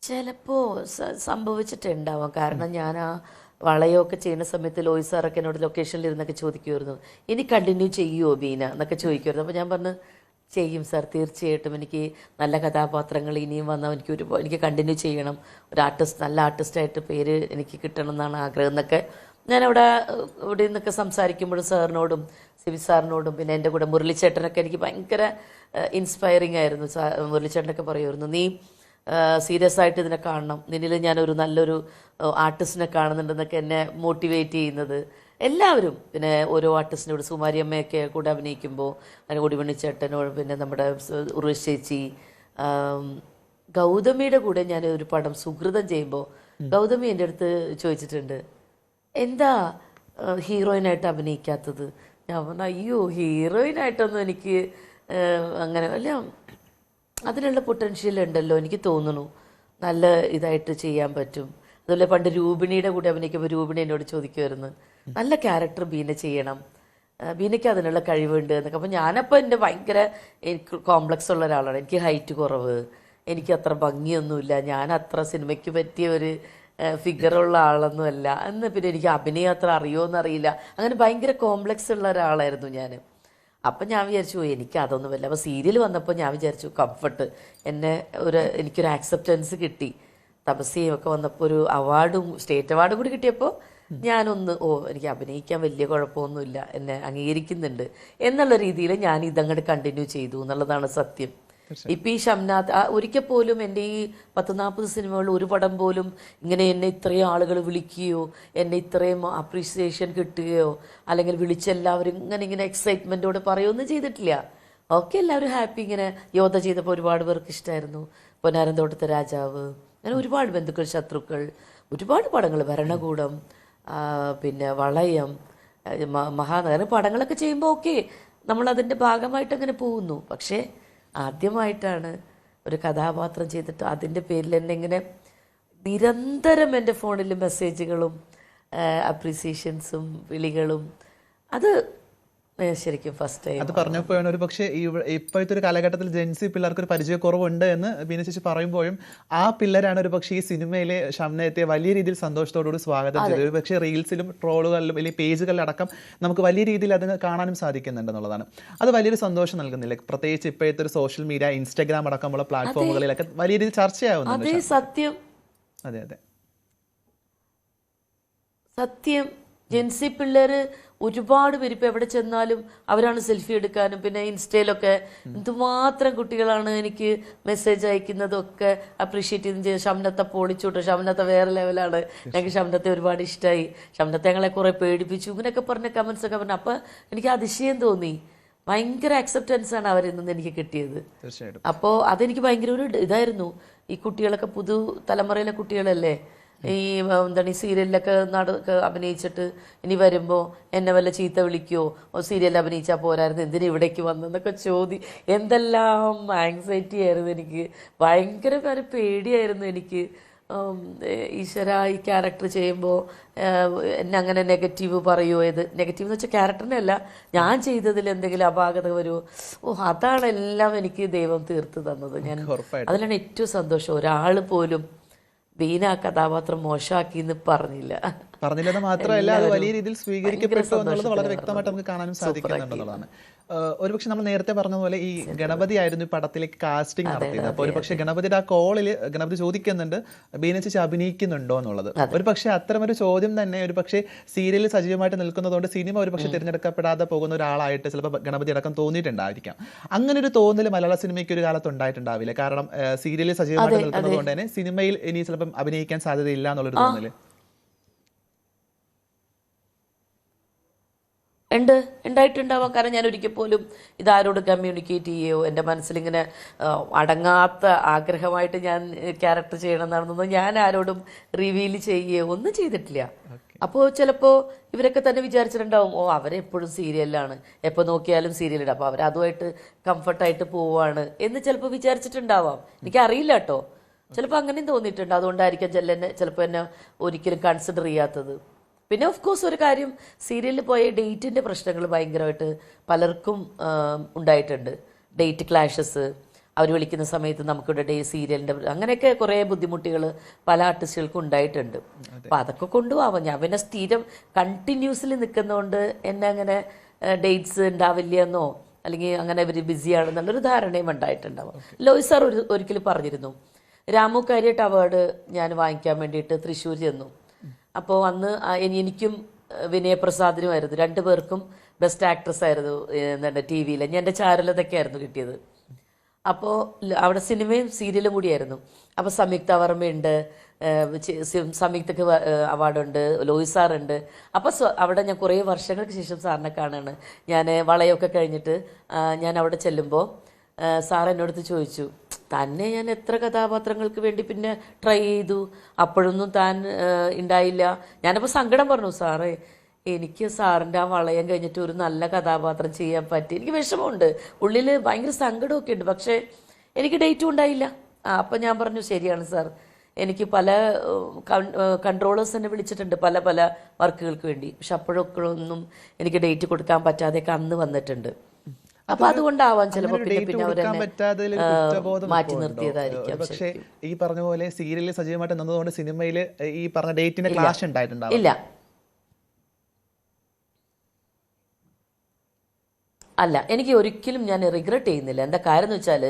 ചിലപ്പോൾ സംഭവിച്ചിട്ടുണ്ടാവാം. കാരണം ഞാൻ ആ വളയമൊക്കെ ചെയ്യുന്ന സമയത്ത് ലോയി സാറൊക്കെ എന്നോട് ലൊക്കേഷനിൽ ഇരുന്നൊക്കെ ചോദിക്കുമായിരുന്നു, ഇനി കണ്ടിന്യൂ ചെയ്യുമോ ബീന എന്നൊക്കെ ചോദിക്കുമായിരുന്നു. അപ്പോൾ ഞാൻ പറഞ്ഞു, ചെയ്യും സാർ, തീർച്ചയായിട്ടും എനിക്ക് നല്ല കഥാപാത്രങ്ങൾ ഇനിയും വന്നാൽ എനിക്ക് കണ്ടിന്യൂ ചെയ്യണം, ഒരു ആർട്ടിസ്റ്റ്, നല്ല ആർട്ടിസ്റ്റായിട്ട് പേര് എനിക്ക് കിട്ടണം എന്നാണ് ആഗ്രഹം എന്നൊക്കെ ഞാനവിടെ ഇവിടെ നിന്നൊക്കെ സംസാരിക്കുമ്പോഴും സാറിനോടും സിബി സാറിനോടും പിന്നെ എൻ്റെ കൂടെ മുരളിച്ചേട്ടനൊക്കെ എനിക്ക് ഭയങ്കര ഇൻസ്പയറിംഗ് ആയിരുന്നു. മുരളിച്ചേട്ടനൊക്കെ പറയുമായിരുന്നു, നീ സീരിയസ് ആയിട്ട് ഇതിനെ കാണണം, നിന്നിൽ ഞാനൊരു നല്ലൊരു ആർട്ടിസ്റ്റിനെ കാണുന്നുണ്ടെന്നൊക്കെ എന്നെ മോട്ടിവേറ്റ് ചെയ്യുന്നത് എല്ലാവരും. പിന്നെ ഓരോ ആർട്ടിസ്റ്റിനോട് സുമാരിയമ്മയൊക്കെ കൂടെ അഭിനയിക്കുമ്പോൾ അതിന് കൊടിമണിച്ചേട്ടനോട്, പിന്നെ നമ്മുടെ ഉർവശി ചേച്ചി, ഗൗതമിയുടെ കൂടെ ഞാൻ ഒരു പടം സുഹൃതം ചെയ്യുമ്പോൾ ഗൗതമി എൻ്റെ അടുത്ത് ചോദിച്ചിട്ടുണ്ട്, എന്താ ഹീറോയിനായിട്ട് അഭിനയിക്കാത്തത്? ഞാൻ പറഞ്ഞു, അയ്യോ ഹീറോയിനായിട്ടൊന്നും എനിക്ക് അങ്ങനെ അല്ല, അതിനുള്ള പൊട്ടൻഷ്യൽ ഉണ്ടല്ലോ, എനിക്ക് തോന്നുന്നു നല്ല ഇതായിട്ട് ചെയ്യാൻ പറ്റും. അതുപോലെ പണ്ട് രൂപിണിയുടെ കൂടെ അഭിനയിക്കുമ്പോൾ രൂപിണി എന്നോട് ചോദിക്കുമായിരുന്നു, നല്ല ക്യാരക്ടർ ബീന ചെയ്യണം, ബീനയ്ക്ക് അതിനുള്ള കഴിവുണ്ട് എന്നൊക്കെ. അപ്പോൾ ഞാനപ്പോൾ എൻ്റെ ഭയങ്കര എനിക്ക് കോംപ്ലക്സ് ഉള്ള ഒരാളാണ്, എനിക്ക് ഹൈറ്റ് കുറവ്, എനിക്ക് അത്ര ഭംഗിയൊന്നുമില്ല, ഞാൻ അത്ര സിനിമയ്ക്ക് പറ്റിയ ഒരു ഫിഗറുള്ള ആളൊന്നുമല്ല എന്ന്, പിന്നെ എനിക്ക് അഭിനയം അത്ര അറിയുമോയെന്നറിയില്ല, അങ്ങനെ ഭയങ്കര കോംപ്ലക്സ് ഉള്ള ഒരാളായിരുന്നു ഞാൻ. അപ്പം ഞാൻ വിചാരിച്ചു എനിക്ക് അതൊന്നുമല്ല. അപ്പോൾ സീരിയൽ വന്നപ്പോൾ ഞാൻ വിചാരിച്ചു കംഫർട്ട്, എനിക്കൊരു ആക്സെപ്റ്റൻസ് കിട്ടി. തപസ്യയൊക്കെ വന്നപ്പോൾ ഒരു അവാർഡും സ്റ്റേറ്റ് അവാർഡും കൂടി കിട്ടിയപ്പോൾ ഞാനൊന്ന് എനിക്ക് അഭിനയിക്കാൻ വലിയ കുഴപ്പമൊന്നുമില്ല, എന്നെ അംഗീകരിക്കുന്നുണ്ട് എന്നുള്ള രീതിയിൽ ഞാൻ ഇതങ്ങോട്ട് കണ്ടിന്യൂ ചെയ്തു എന്നുള്ളതാണ് സത്യം. ഇപ്പം ഈ ഷംനാഥ് ഒരിക്കൽ പോലും എൻ്റെ ഈ 10-40 സിനിമകളിൽ ഒരു പടം പോലും ഇങ്ങനെ എന്നെ ഇത്രയും ആളുകൾ വിളിക്കുകയോ എന്നെ ഇത്രയും അപ്രീസിയേഷൻ കിട്ടുകയോ അല്ലെങ്കിൽ വിളിച്ചെല്ലാവരും ഇങ്ങനെ എക്സൈറ്റ്മെൻറ്റോടെ പറയുകയൊന്നും ചെയ്തിട്ടില്ല. ഓക്കെ, എല്ലാവരും ഹാപ്പി. ഇങ്ങനെ യോധ ചെയ്തപ്പോൾ ഒരുപാട് പേർക്ക് ഇഷ്ടമായിരുന്നു. പൊന്നാരന്തോട്ടത്തെ രാജാവ്, അങ്ങനെ ഒരുപാട് ബന്ധുക്കൾ ശത്രുക്കൾ, ഒരുപാട് പടങ്ങൾ, ഭരണകൂടം, പിന്നെ വളയം, മഹാനഗരം, പടങ്ങളൊക്കെ ചെയ്യുമ്പോൾ ഓക്കെ നമ്മളതിൻ്റെ ഭാഗമായിട്ട് അങ്ങനെ പോകുന്നു. പക്ഷേ ആദ്യമായിട്ടാണ് ഒരു കഥാപാത്രം ചെയ്തിട്ട് അതിൻ്റെ പേരിൽ എന്നെ ഇങ്ങനെ നിരന്തരം എൻ്റെ ഫോണിൽ മെസ്സേജുകളും അപ്രീസിയേഷൻസും വിളികളും, അത് ശരിക്കും ഫസ്റ്റ് ടൈം. അത് പറഞ്ഞപ്പോഴാണ് ഒരു പക്ഷേ ഇപ്പോഴത്തെ ഒരു കാലഘട്ടത്തിൽ ജെൻസി പിള്ളേർക്ക് ഒരു പരിചയക്കുറവുണ്ട് എന്ന് ബീന ചേച്ചി പറയുമ്പോഴും ആ പിള്ളേരാണ് ഒരു പക്ഷേ ഈ സിനിമയിലെ ഷംനയെ വലിയ രീതിയിൽ സന്തോഷത്തോടുകൂടി സ്വാഗതം ചെയ്തത്. ഒരു പക്ഷേ റീൽസിലും ട്രോളുകളിലും അല്ലെങ്കിൽ പേജുകളിലടക്കം നമുക്ക് വലിയ രീതിയിൽ അത് കാണാനും സാധിക്കുന്നുണ്ടെന്നുള്ളതാണ്. അത് വലിയൊരു സന്തോഷം നൽകുന്നില്ല, പ്രത്യേകിച്ച് ഇപ്പോഴത്തെ ഒരു സോഷ്യൽ മീഡിയ, ഇൻസ്റ്റാഗ്രാം അടക്കമുള്ള പ്ലാറ്റ്ഫോമുകളിലൊക്കെ വലിയ രീതിയിൽ ചർച്ചയാവുന്നുണ്ട്. സത്യം, അതെ അതെ സത്യം. ജെൻസി പിള്ളേർ ഒരുപാട് പേര് ഇപ്പം എവിടെ ചെന്നാലും അവരാണ് സെൽഫി എടുക്കാനും പിന്നെ ഇൻസ്റ്റയിലൊക്കെ എന്തുമാത്രം കുട്ടികളാണ് എനിക്ക് മെസ്സേജ് അയക്കുന്നതൊക്കെ അപ്രീഷിയേറ്റ് ചെയ്ത് ഷംനത്തെ പൊളിച്ചുവിട്ടു, ഷംനത്തെ വേറെ ലെവലാണ്, ഞങ്ങൾക്ക് ഷംനത്തെ ഒരുപാട് ഇഷ്ടമായി, ഷംനത്തെ ഞങ്ങളെ കുറേ പേടിപ്പിച്ചു, ഇങ്ങനെയൊക്കെ പറഞ്ഞ കമൻസ് ഒക്കെ പറഞ്ഞു. അപ്പം എനിക്ക് അതിശയം തോന്നി, ഭയങ്കര അക്സെപ്റ്റൻസ് ആണ് അവരിൽ നിന്ന് എനിക്ക് കിട്ടിയത്. അപ്പോൾ അതെനിക്ക് ഭയങ്കര ഒരു ഇതായിരുന്നു. ഈ കുട്ടികളൊക്കെ തലമുറയിലെ കുട്ടികളല്ലേ, ഈ എന്താണ് ഈ സീരിയലിലൊക്കെ അഭിനയിച്ചിട്ട് ഇനി വരുമ്പോൾ എന്നെ വല്ല ചീത്ത വിളിക്കുമോ, സീരിയലിൽ അഭിനയിച്ചാൽ പോരായിരുന്നു, എന്തിനാ ഇവിടേക്ക് വന്നെന്നൊക്കെ എന്തെല്ലാം ആങ്സൈറ്റി ആയിരുന്നു എനിക്ക്, ഭയങ്കര പേടിയായിരുന്നു എനിക്ക്. ഈശ്വര, ഈ ക്യാരക്ടർ ചെയ്യുമ്പോൾ എന്നെ അങ്ങനെ നെഗറ്റീവ് പറയുമോ, നെഗറ്റീവ് എന്ന് വെച്ചാൽ ക്യാരക്ടറിനെ അല്ല, ഞാൻ ചെയ്തതിൽ എന്തെങ്കിലും അപാകത വരുമോ. അതാണ് എല്ലാം എനിക്ക് ദൈവം തീർത്ത് തന്നത്. ഞാൻ അതിലാണ് ഏറ്റവും സന്തോഷം. ഒരാൾ പോലും ബീന കഥാപാത്രം മോശമാക്കി എന്ന് പറഞ്ഞില്ലെന്ന് മാത്രമല്ല അത് വലിയ രീതിയിൽ സ്വീകരിക്കപ്പെട്ടു എന്നുള്ളത് വളരെ വ്യക്തമായിട്ട് നമുക്ക് കാണാനും സാധിക്കുന്നുണ്ടെന്നുള്ളതാണ്. ഒരുപക്ഷെ നമ്മൾ നേരത്തെ പറഞ്ഞ പോലെ ഈ ഗണപതി ആയിരുന്നു ഈ പടത്തിലേക്ക് കാസ്റ്റിംഗ് നടത്തിയത്. അപ്പോൾ ഒരുപക്ഷെ ഗണപതിയുടെ ആ കോളിൽ ഗണപതി ചോദിക്കുന്നുണ്ട് ബീന ചേച്ചി അഭിനയിക്കുന്നുണ്ടോ എന്നുള്ളത്. ഒരുപക്ഷെ അത്തരമൊരു ചോദ്യം തന്നെ ഒരുപക്ഷെ സീരിയലിൽ സജീവമായിട്ട് നിൽക്കുന്നതുകൊണ്ട് സിനിമ ഒരുപക്ഷെ തിരഞ്ഞെടുക്കപ്പെടാതെ പോകുന്ന ഒരാളായിട്ട് ചിലപ്പോൾ ഗണപതി അടക്കം തോന്നിയിട്ടുണ്ടായിരിക്കാം. അങ്ങനെ ഒരു തോന്നൽ മലയാള സിനിമയ്ക്ക് ഒരു കാലത്ത് ഉണ്ടായിട്ടുണ്ടാവില്ല. കാരണം സീരിയലിൽ സജീവമായിട്ട് നിൽക്കുന്നത് കൊണ്ട് തന്നെ സിനിമയിൽ ഇനി ചിലപ്പം അഭിനയിക്കാൻ സാധ്യതയില്ല എന്നുള്ളൊരു തോന്നല് ഉണ്ടായിട്ടുണ്ടാവാം. കാരണം ഞാൻ ഒരിക്കൽ പോലും ഇതാരോട് കമ്മ്യൂണിക്കേറ്റ് ചെയ്യുകയോ എൻ്റെ മനസ്സിലിങ്ങനെ അടങ്ങാത്ത ആഗ്രഹമായിട്ട് ഞാൻ ക്യാരക്ടർ ചെയ്യണമെന്നാണെന്നൊന്നും ഞാൻ ആരോടും റിവീൽ ചെയ്യുകയോ ഒന്നും ചെയ്തിട്ടില്ല. അപ്പോൾ ചിലപ്പോൾ ഇവരൊക്കെ തന്നെ വിചാരിച്ചിട്ടുണ്ടാവും, അവരെപ്പോഴും സീരിയലിലാണ്, എപ്പോൾ നോക്കിയാലും സീരിയലിടാം, അപ്പോൾ അവരതുമായിട്ട് കംഫർട്ടായിട്ട് പോവാണ് എന്ന് ചിലപ്പോൾ വിചാരിച്ചിട്ടുണ്ടാവാം. എനിക്കറിയില്ല കേട്ടോ, ചിലപ്പോൾ അങ്ങനെയും തോന്നിയിട്ടുണ്ട്. അതുകൊണ്ടായിരിക്കാം ചിലപ്പോൾ എന്നെ ഒരിക്കലും കൺസിഡർ ചെയ്യാത്തത്. പിന്നെ ഓഫ് കോഴ്സ് ഒരു കാര്യം, സീരിയലിൽ പോയ ഡേറ്റിൻ്റെ പ്രശ്നങ്ങൾ ഭയങ്കരമായിട്ട് പലർക്കും ഉണ്ടായിട്ടുണ്ട്. ഡേറ്റ് ക്ലാഷസ്, അവർ വിളിക്കുന്ന സമയത്ത് നമുക്കിവിടെ സീരിയലിൻ്റെ അങ്ങനെയൊക്കെ കുറേ ബുദ്ധിമുട്ടുകൾ പല ആർട്ടിസ്റ്റുകൾക്കും ഉണ്ടായിട്ടുണ്ട്. അപ്പോൾ അതൊക്കെ കൊണ്ടുപോകാം. ഞാൻ പിന്നെ സ്ഥിരം കണ്ടിന്യൂസിൽ നിൽക്കുന്നതുകൊണ്ട് എന്നെ അങ്ങനെ ഡേറ്റ്സ് ഉണ്ടാവില്ല എന്നോ അല്ലെങ്കിൽ അങ്ങനെ ഇവർ ബിസിയാണെന്നുള്ളൊരു ധാരണയും ഉണ്ടായിട്ടുണ്ടാവും. ലോയ് സാർ ഒരിക്കലും പറഞ്ഞിരുന്നു, രാമു കാര്യട്ട് അവാർഡ് ഞാൻ വാങ്ങിക്കാൻ വേണ്ടിയിട്ട് തൃശ്ശൂർ ചെന്നു. അപ്പോൾ അന്ന് എനിക്കും വിനയപ്രസാദിനുമായിരുന്നു, 2 പേർക്കും ബെസ്റ്റ് ആക്ട്രസ് ആയിരുന്നു എന്താണ് TV-യിൽ. ഞാൻ എൻ്റെ ചാരുലതൊക്കെ ആയിരുന്നു കിട്ടിയത്. അപ്പോൾ അവിടെ സിനിമയും സീരിയലും കൂടിയായിരുന്നു. അപ്പോൾ സംയുക്ത വർമ്മയുണ്ട്, സംയുക്തക്ക് അവാർഡുണ്ട്, ലോയ് സാറുണ്ട്. അപ്പോൾ അവിടെ ഞാൻ കുറേ വർഷങ്ങൾക്ക് ശേഷം സാറിനെ കാണുകയാണ്. ഞാൻ വളയൊക്കെ കഴിഞ്ഞിട്ട് ഞാൻ അവിടെ ചെല്ലുമ്പോൾ സാർ എന്നോടത്ത് ചോദിച്ചു, തന്നെ ഞാൻ എത്ര കഥാപാത്രങ്ങൾക്ക് വേണ്ടി പിന്നെ ട്രൈ ചെയ്തു, അപ്പോഴൊന്നും താൻ ഉണ്ടായില്ല. ഞാനപ്പോൾ സങ്കടം പറഞ്ഞു, സാറേ എനിക്ക് സാറിൻ്റെ ആ വളയം കഴിഞ്ഞിട്ട് ഒരു നല്ല കഥാപാത്രം ചെയ്യാൻ പറ്റി. എനിക്ക് വിഷമമുണ്ട്, ഉള്ളിൽ ഭയങ്കര സങ്കടമൊക്കെ ഉണ്ട്, പക്ഷേ എനിക്ക് ഡേറ്റും ഉണ്ടായില്ല. അപ്പം ഞാൻ പറഞ്ഞു, ശരിയാണ് സാർ, എനിക്ക് പല കൺട്രോളേഴ്സ് എന്നെ വിളിച്ചിട്ടുണ്ട് പല പല വർക്കുകൾക്ക് വേണ്ടി, പക്ഷെ അപ്പോഴൊക്കെ ഒന്നും എനിക്ക് ഡേറ്റ് കൊടുക്കാൻ പറ്റാതെയൊക്കെ അന്ന് വന്നിട്ടുണ്ട്. അപ്പൊ അതുകൊണ്ടാവാം ചിലപ്പോൾ പിന്നെ മാറ്റി നിർത്തിയതായിരിക്കും. പക്ഷേ ഈ പറഞ്ഞ പോലെ സീരിയലിൽ സജീവമായിട്ട് നിന്നതുകൊണ്ട് സിനിമയിൽ ഈ പറഞ്ഞ ഡേറ്റിന്റെ ക്ലാഷ് ഉണ്ടായിട്ടുണ്ടാവും. ഇല്ല, അല്ല, എനിക്ക് ഒരിക്കലും ഞാൻ റിഗ്രറ്റ് ചെയ്യുന്നില്ല. എന്താ കാര്യം എന്ന് വെച്ചാൽ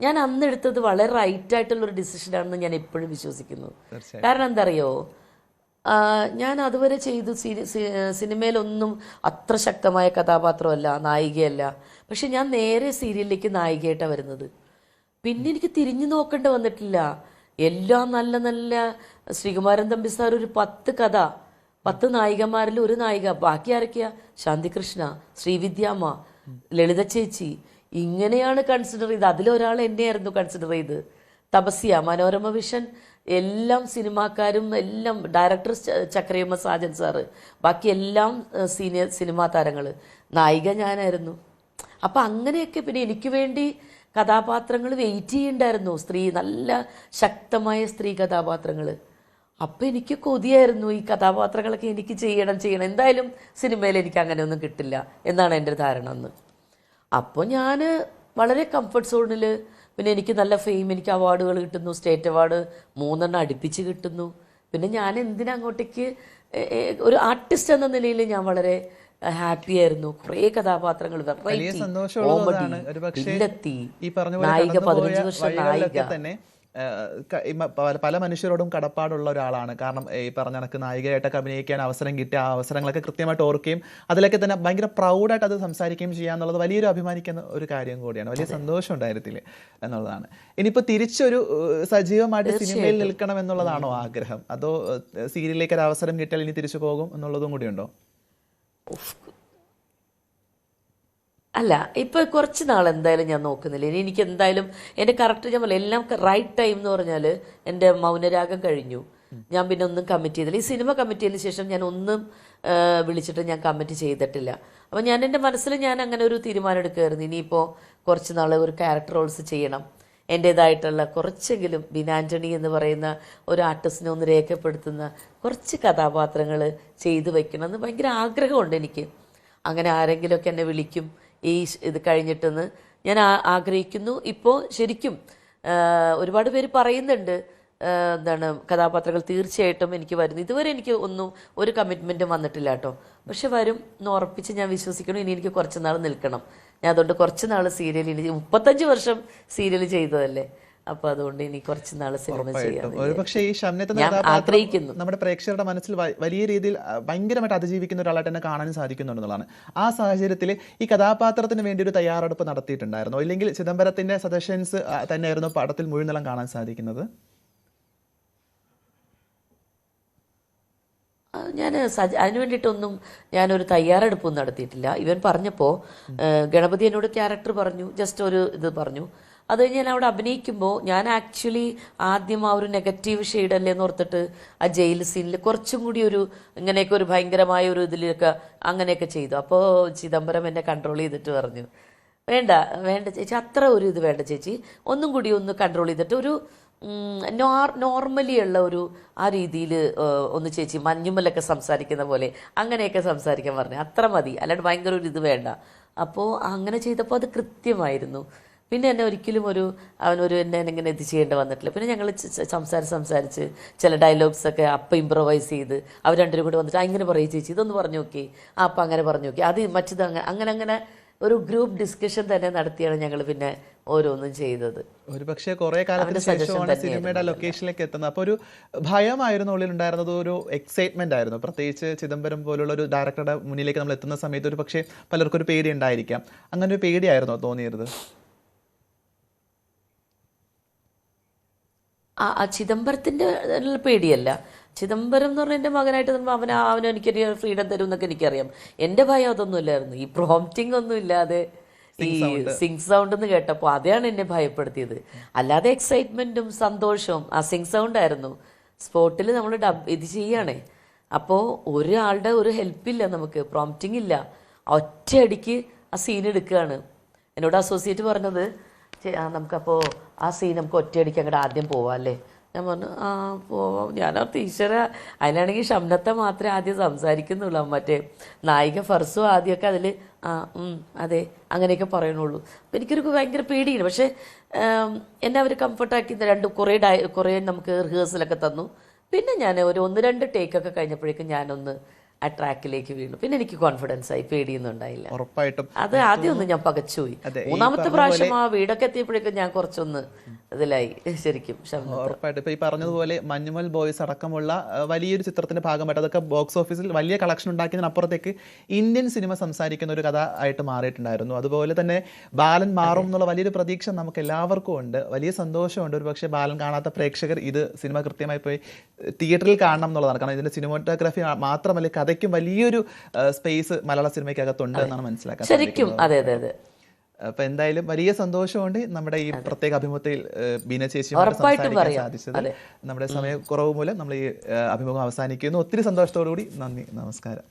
ഞാൻ അന്ന് എടുത്തത് വളരെ റൈറ്റ് ആയിട്ടുള്ളൊരു ഡിസിഷനാണെന്ന് ഞാൻ എപ്പോഴും വിശ്വസിക്കുന്നു. കാരണം എന്താ അറിയോ, ഞാൻ അതുവരെ ചെയ്തു സിനിമയിലൊന്നും അത്ര ശക്തമായ കഥാപാത്രമല്ല, നായികയല്ല. പക്ഷെ ഞാൻ നേരെ സീരിയലിലേക്ക് നായികയായിട്ടാണ് വരുന്നത്. പിന്നെ എനിക്ക് തിരിഞ്ഞു നോക്കേണ്ടി വന്നിട്ടില്ല. എല്ലാം നല്ല നല്ല ശ്രീകുമാരൻ തമ്പി സാർ ഒരു 10 കഥ, 10 നായികമാരിൽ ഒരു നായിക, ബാക്കി ആരൊക്കെയാ? ശാന്തികൃഷ്ണ, ശ്രീവിദ്യാമ്മ, ലളിത ചേച്ചി, ഇങ്ങനെയാണ് കൺസിഡർ ചെയ്ത്. അതിലൊരാൾ എന്നെയായിരുന്നു കൺസിഡർ ചെയ്ത്. തപസ്യ, മനോരമ വിഷൻ, എല്ലാം സിനിമാക്കാരും എല്ലാം, ഡയറക്ടർ ചക്രയമ്മ സാജൻ സാറ്, ബാക്കി എല്ലാം സീനിയർ സിനിമാ താരങ്ങൾ, നായിക ഞാനായിരുന്നു. അപ്പം അങ്ങനെയൊക്കെ പിന്നെ എനിക്ക് വേണ്ടി കഥാപാത്രങ്ങൾ വെയിറ്റ് ചെയ്യുന്നുണ്ടായിരുന്നു, നല്ല ശക്തമായ സ്ത്രീ കഥാപാത്രങ്ങൾ. അപ്പം എനിക്ക് കൊതിയായിരുന്നു ഈ കഥാപാത്രങ്ങളൊക്കെ എനിക്ക് ചെയ്യണം. എന്തായാലും സിനിമയിൽ എനിക്ക് അങ്ങനെയൊന്നും കിട്ടില്ല എന്നാണ് എൻ്റെ ധാരണ അന്ന്. അപ്പോൾ ഞാൻ വളരെ കംഫർട്ട് സോണിൽ, പിന്നെ എനിക്ക് നല്ല ഫെയിം, എനിക്ക് അവാർഡുകൾ കിട്ടുന്നു, സ്റ്റേറ്റ് അവാർഡ് 3 അടുപ്പിച്ച് കിട്ടുന്നു. പിന്നെ ഞാൻ എന്തിനങ്ങോട്ടേക്ക് ഒരു ആർട്ടിസ്റ്റ് എന്ന നിലയിൽ ഞാൻ വളരെ ഹാപ്പി ആയിരുന്നു. കുറേ കഥാപാത്രങ്ങൾ, ഈ പറഞ്ഞ പോലെ നായിക 15 വർഷം നായിക തന്നെ പല മനുഷ്യരോടും കടപ്പാടുള്ള ഒരാളാണ്. കാരണം ഈ പറഞ്ഞ കണക്ക് നായികയായിട്ടൊക്കെ അഭിനയിക്കാൻ അവസരം കിട്ടിയ ആ അവസരങ്ങളൊക്കെ കൃത്യമായിട്ട് ഓർക്കുകയും അതിലൊക്കെ തന്നെ ഭയങ്കര പ്രൗഡായിട്ട് അത് സംസാരിക്കുകയും ചെയ്യാന്നുള്ളത് വലിയൊരു അഭിമാനിക്കുന്ന ഒരു കാര്യം കൂടിയാണ്. വലിയ സന്തോഷം ഉണ്ടായിരുന്നില്ലേ എന്നുള്ളതാണ്. ഇനിയിപ്പോൾ തിരിച്ചൊരു സജീവമായിട്ട് സിനിമയിൽ നിൽക്കണം എന്നുള്ളതാണോ ആഗ്രഹം, അതോ സീരിയലിലേക്ക് ഒരു അവസരം കിട്ടിയാൽ ഇനി തിരിച്ചു പോകും എന്നുള്ളതും കൂടിയുണ്ടോ? അല്ല, ഇപ്പൊ കുറച്ച് നാൾ എന്തായാലും ഞാൻ നോക്കുന്നില്ല. ഇനി എനിക്ക് എന്തായാലും എൻ്റെ കറക്റ്റ് ഞാൻ പറയാം, എല്ലാം റൈറ്റ് ടൈം എന്ന് പറഞ്ഞാൽ എൻ്റെ മൗനരാഗം കഴിഞ്ഞു. ഞാൻ പിന്നെ ഒന്നും കമ്മിറ്റ് ചെയ്തില്ല. ഈ സിനിമ കമ്മിറ്റ് ചെയ്തതിന് ശേഷം ഞാൻ ഒന്നും വിളിച്ചിട്ട് ഞാൻ കമ്മിറ്റ് ചെയ്തിട്ടില്ല. അപ്പം ഞാൻ എൻ്റെ മനസ്സിൽ ഞാൻ അങ്ങനെ ഒരു തീരുമാനം എടുക്കുമായിരുന്നു, ഇനിയിപ്പോൾ കുറച്ച് നാൾ ഒരു ക്യാരക്ടർ റോൾസ് ചെയ്യണം, എൻ്റേതായിട്ടുള്ള കുറച്ചെങ്കിലും ബിനാൻ്റണി എന്ന് പറയുന്ന ഒരു ആർട്ടിസ്റ്റിനെ ഒന്ന് രേഖപ്പെടുത്തുന്ന കുറച്ച് കഥാപാത്രങ്ങൾ ചെയ്തു വെക്കണം എന്ന് ഭയങ്കര ആഗ്രഹമുണ്ട് എനിക്ക്. അങ്ങനെ ആരെങ്കിലുമൊക്കെ എന്നെ വിളിക്കും ഈ ഇത് കഴിഞ്ഞിട്ടെന്ന് ഞാൻ ആഗ്രഹിക്കുന്നു. ഇപ്പോൾ ശരിക്കും ഒരുപാട് പേര് പറയുന്നുണ്ട് എന്താണ് കഥാപാത്രങ്ങൾ തീർച്ചയായിട്ടും എനിക്ക് വരുന്നു. ഇതുവരെ എനിക്ക് ഒരു കമ്മിറ്റ്മെൻറ്റും വന്നിട്ടില്ല കേട്ടോ. പക്ഷെ വരും എന്ന് ഉറപ്പിച്ച് ഞാൻ വിശ്വസിക്കണം. ഇനി എനിക്ക് കുറച്ച് നാൾ നിൽക്കണം. ഞാൻ അതുകൊണ്ട് കുറച്ച് നാൾ സീരിയലിൽ 35 വർഷം സീരിയൽ ചെയ്തതല്ലേ, അപ്പൊ അതുകൊണ്ട് ഇനി കുറച്ച് നാൾ സിനിമ ചെയ്യാം. ഒരുപക്ഷെ ഈ ഷംനത്ത് ആഗ്രഹിക്കുന്നു. നമ്മുടെ പ്രേക്ഷകരുടെ മനസ്സിൽ വലിയ രീതിയിൽ ഭയങ്കരമായിട്ട് അതിജീവിക്കുന്ന ഒരാളായിട്ട് തന്നെ കാണാനും സാധിക്കുന്നുണ്ടെന്നുള്ളതാണ്. ആ സാഹചര്യത്തിൽ ഈ കഥാപാത്രത്തിന് വേണ്ടി ഒരു തയ്യാറെടുപ്പ് നടത്തിയിട്ടുണ്ടായിരുന്നോ, ഇല്ലെങ്കിൽ ചിദംബരത്തിന്റെ സജഷൻസ് തന്നെയായിരുന്നു പടത്തിൽ മുഴുവൻ കാണാൻ സാധിക്കുന്നത്? ഞാൻ അതിന് വേണ്ടിയിട്ടൊന്നും ഞാനൊരു തയ്യാറെടുപ്പൊന്നും നടത്തിയിട്ടില്ല. ഇവൻ പറഞ്ഞപ്പോൾ ഗണപതി എന്നോട് ക്യാരക്ടർ പറഞ്ഞു, ജസ്റ്റ് ഒരു ഇത് പറഞ്ഞു. അത് ഞാൻ അവിടെ അഭിനയിക്കുമ്പോൾ ഞാൻ ആക്ച്വലി ആദ്യം ആ ഒരു നെഗറ്റീവ് ഷെയ്ഡല്ലേ എന്ന് ഓർത്തിട്ട് ആ ജയിൽ സീനിൽ കുറച്ചും കൂടി ഒരു ഇങ്ങനെയൊക്കെ ഒരു ഭയങ്കരമായ ഒരു ഇതിലൊക്കെ അങ്ങനെയൊക്കെ ചെയ്തു. അപ്പോൾ ചിദംബരം എന്നെ കൺട്രോൾ ചെയ്തിട്ട് പറഞ്ഞു, വേണ്ട വേണ്ട ചേച്ചി, അത്ര ഒരു ഇത് വേണ്ട ചേച്ചി, ഒന്നും കൂടി ഒന്ന് കൺട്രോൾ ചെയ്തിട്ട് ഒരു നോർമലി ഉള്ള ഒരു ആ രീതിയിൽ ഒന്ന് ചേച്ചി മഞ്ഞുമ്മലൊക്കെ സംസാരിക്കുന്ന പോലെ അങ്ങനെയൊക്കെ സംസാരിക്കാൻ പറഞ്ഞു, അത്ര മതി, അല്ലാണ്ട് ഭയങ്കര ഒരു ഇത് വേണ്ട. അപ്പോൾ അങ്ങനെ ചെയ്തപ്പോൾ അത് കൃത്യമായിരുന്നു. പിന്നെ എന്നെ ഒരിക്കലും എന്നെ ഇങ്ങനെ ഇത് ചെയ്യേണ്ടി വന്നിട്ടില്ല. പിന്നെ ഞങ്ങൾ സംസാരിച്ച് ചില ഡയലോഗ്സൊക്കെ അപ്പം ഇമ്പ്രവൈസ് ചെയ്ത് അവർ രണ്ടുപേരും കൂടെ വന്നിട്ട് അങ്ങനെ പറയും ചേച്ചി ഇതൊന്ന് പറഞ്ഞു നോക്കി, അപ്പം അങ്ങനെ പറഞ്ഞു നോക്കി, അത് മറ്റത് അങ്ങനെ ഒരു ഗ്രൂപ്പ് ഡിസ്കഷൻ തന്നെ നടത്തിയാണ് ഞങ്ങൾ പിന്നെ ഓരോന്നും ചെയ്തത്. ഒരുപക്ഷെ കുറെ കാലത്തിന് ശേഷമാണ് സിനിമയുടെ ലൊക്കേഷനിലേക്ക് എത്തുന്നത്. അപ്പോൾ ഒരു ഭയമായിരുന്നു ഉള്ളിലുണ്ടായിരുന്നത്, ഒരു എക്സൈറ്റ്മെന്റ് ആയിരുന്നു. പ്രത്യേകിച്ച് ചിദംബരം പോലുള്ള ഒരു ഡയറക്ടറുടെ മുന്നിലേക്ക് നമ്മൾ എത്തുന്ന സമയത്ത് ഒരു പക്ഷേ പലർക്കും ഒരു പേടി ഉണ്ടായിരിക്കാം. അങ്ങനെ ഒരു പേടിയായിരുന്നോ തോന്നിയത്? ചിദംബരത്തിൻ്റെ പേടിയല്ല. ചിദംബരം എന്ന് പറഞ്ഞാൽ എൻ്റെ മകനായിട്ട് അവന് എനിക്കൊരു ഫ്രീഡം തരും എന്നൊക്കെ എനിക്കറിയാം. എൻ്റെ ഭയം അതൊന്നുമില്ലായിരുന്നു. ഈ പ്രോംപ്റ്റിംഗ് ഒന്നും ഇല്ലാതെ ഈ സിങ് സൗണ്ട് എന്ന് കേട്ടപ്പോൾ അതാണ് എന്നെ ഭയപ്പെടുത്തിയത്. അല്ലാതെ എക്സൈറ്റ്മെൻറ്റും സന്തോഷവും ആ സിങ് സൗണ്ട് ആയിരുന്നു. സ്പോട്ടിൽ നമ്മൾ ഇത് ചെയ്യണേ, അപ്പോൾ ഒരാളുടെ ഒരു ഹെൽപ്പില്ല, നമുക്ക് പ്രോംപ്റ്റിംഗ് ഇല്ല, ഒറ്റയടിക്ക് ആ സീൻ എടുക്കുകയാണ്. എന്നോട് അസോസിയേറ്റ് പറഞ്ഞത് നമുക്കപ്പോൾ ആ സീൻ നമുക്ക് ഒറ്റയടിക്ക് അങ്ങോട്ട് ആദ്യം പോവാം അല്ലേ. ഞാൻ പറഞ്ഞു ആ പോവാം. ഞാനാ ടീച്ചറ, അതിലാണെങ്കിൽ ഷംനത്തെ മാത്രമേ ആദ്യം സംസാരിക്കുന്നുള്ളൂ, മറ്റേ നായിക ഫർസു ആദ്യമൊക്കെ അതിൽ അതെ അങ്ങനെയൊക്കെ പറയണുള്ളൂ. അപ്പം എനിക്കൊരു ഭയങ്കര പേടിയാണ്. പക്ഷേ എന്നെ അവർ കംഫർട്ടാക്കി കുറേ നമുക്ക് റിഹേഴ്സലൊക്കെ തന്നു. പിന്നെ ഞാൻ ഒരു 1-2 ടേക്കൊക്കെ കഴിഞ്ഞപ്പോഴേക്കും ഞാനൊന്ന് ആ ട്രാക്കിലേക്ക് വീണു. പിന്നെ എനിക്ക് കോൺഫിഡൻസ് ആയി, പേടിയൊന്നും ഉണ്ടായില്ല. ഉറപ്പായിട്ടും അത് ആദ്യമൊന്നും ഞാൻ പകച്ചുപോയി. 3ാമത്തെ പ്രാവശ്യം ആ വീടൊക്കെ എത്തിയപ്പോഴേക്കും ഞാൻ കുറച്ചൊന്ന് ഇതിലായി ശരിക്കും. ഉറപ്പായിട്ടും ഇപ്പൊ ഈ പറഞ്ഞതുപോലെ മഞ്ഞുമൽ ബോയ്സ് അടക്കമുള്ള വലിയൊരു ചിത്രത്തിന്റെ ഭാഗമായിട്ട് അതൊക്കെ ബോക്സ് ഓഫീസിൽ വലിയ കളക്ഷൻ ഉണ്ടാക്കിയതിനപ്പുറത്തേക്ക് ഇന്ത്യൻ സിനിമ സംസാരിക്കുന്ന ഒരു കഥ ആയിട്ട് മാറിയിട്ടുണ്ടായിരുന്നു. അതുപോലെ തന്നെ ബാലൻ മാറും എന്നുള്ള വലിയൊരു പ്രതീക്ഷ നമുക്ക് എല്ലാവർക്കും ഉണ്ട്. വലിയ സന്തോഷമുണ്ട്. ഒരു പക്ഷേ ബാലൻ കാണാത്ത പ്രേക്ഷകർ ഇത് സിനിമ കൃത്യമായി പോയി തിയേറ്ററിൽ കാണണം എന്നുള്ളതാണ്. കാരണം ഇതിന്റെ സിനിമാറ്റോഗ്രാഫി മാത്രമല്ല കഥയ്ക്കും വലിയൊരു സ്പേസ് മലയാള സിനിമയ്ക്കകത്തുണ്ട് എന്നാണ് മനസ്സിലാക്കാൻ ശരിക്കും. അതെ അതെ അതെ. അപ്പൊ എന്തായാലും വലിയ സന്തോഷമുണ്ട് നമ്മുടെ ഈ പ്രത്യേക അഭിമുഖത്തിൽ ബീന ചേച്ചിയുമായിട്ട് സംസാരിക്കാൻ സാധിച്ചത്. നമ്മുടെ സമയക്കുറവ് മൂലം നമ്മൾ ഈ അഭിമുഖം അവസാനിക്കുന്നു. ഒത്തിരി സന്തോഷത്തോടു കൂടി നന്ദി, നമസ്കാരം.